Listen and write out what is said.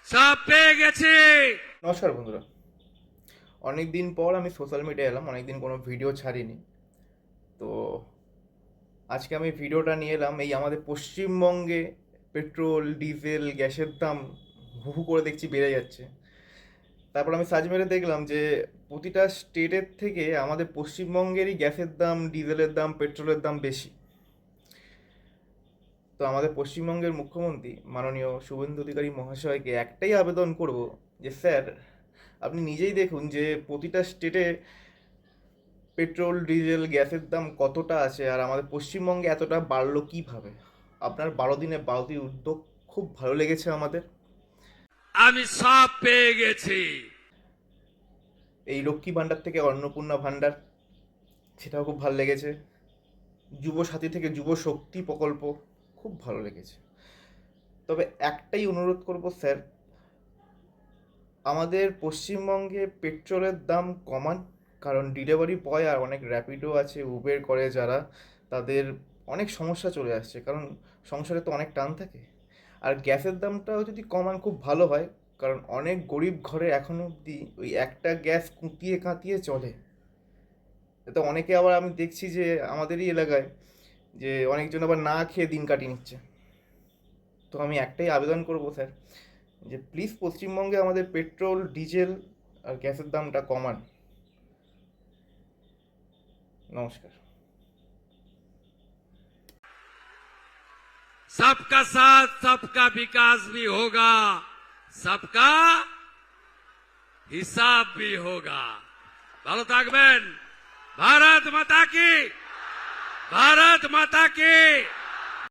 সব পেয়ে গেছি। নমস্কার বন্ধুরা, অনেক দিন পর আমি সোশ্যাল মিডিয়ায় এলাম। অনেক দিন কোনো ভিডিও ছাড়িনি। তো আজকে আমি ভিডিওটা নিয়ে এলাম। এই আমাদের পশ্চিমবঙ্গে পেট্রোল, ডিজেল, গ্যাসের দাম হু হু করে দেখছি বেড়ে যাচ্ছে। তারপর আমি সার্চ মেরে দেখলাম যে প্রতিটা স্টেটের থেকে আমাদের পশ্চিমবঙ্গেরই গ্যাসের দাম, ডিজেলের দাম, পেট্রোলের দাম বেশি। তো আমাদের পশ্চিমবঙ্গের মুখ্যমন্ত্রী মাননীয় শুভেন্দু অধিকারী মহাশয়কে একটাই আবেদন করব যে স্যার, আপনি নিজেই দেখুন যে প্রতিটা স্টেটে পেট্রোল, ডিজেল, গ্যাসের দাম কতটা আছে, আর আমাদের পশ্চিমবঙ্গে এতটা বাড়লো কিভাবে? আপনার 12 দিনে 12টি উদ্যোগ খুব ভালো লেগেছে আমাদের। আমি সব পেয়ে গেছি। এই লক্ষ্মী ভাণ্ডার থেকে অন্নপূর্ণা ভাণ্ডার, সেটাও খুব ভালো লেগেছে। যুব সাথী থেকে যুব শক্তি প্রকল্প খুব ভালো লেগেছে। তবে একটাই অনুরোধ করব স্যার, আমাদের পশ্চিমবঙ্গে পেট্রোলের দাম কমান। কারণ ডেলিভারি বয় আর অনেক র্যাপিডো আছে, উবের করে যারা, তাদের অনেক সমস্যা চলে আসছে, কারণ সংসারে তো অনেক টান থাকে। আর গ্যাসের দামটাও যদি কমান খুব ভালো হয়, কারণ অনেক গরিব ঘরে এখনো অবধি ওই একটা গ্যাস কুঁতিয়ে কাঁতিয়ে চলে। তো অনেকে আবার আমি দেখছি যে আমাদেরই এলাকায় যে অনেকজন আবার না খেয়ে দিন কাটিয়ে নিচ্ছে। তো আমি একটাই আবেদন করব স্যার, যে প্লিজ পশ্চিমবঙ্গে আমাদের পেট্রোল, ডিজেল আর গ্যাসের দামটা কমান। নমস্কার। सबका साथ सबका विकास भी होगा, सबका হিসাব भी होगा। ভালো থাকবেন। ভারত মাতা কি, ভারত মাতা কি।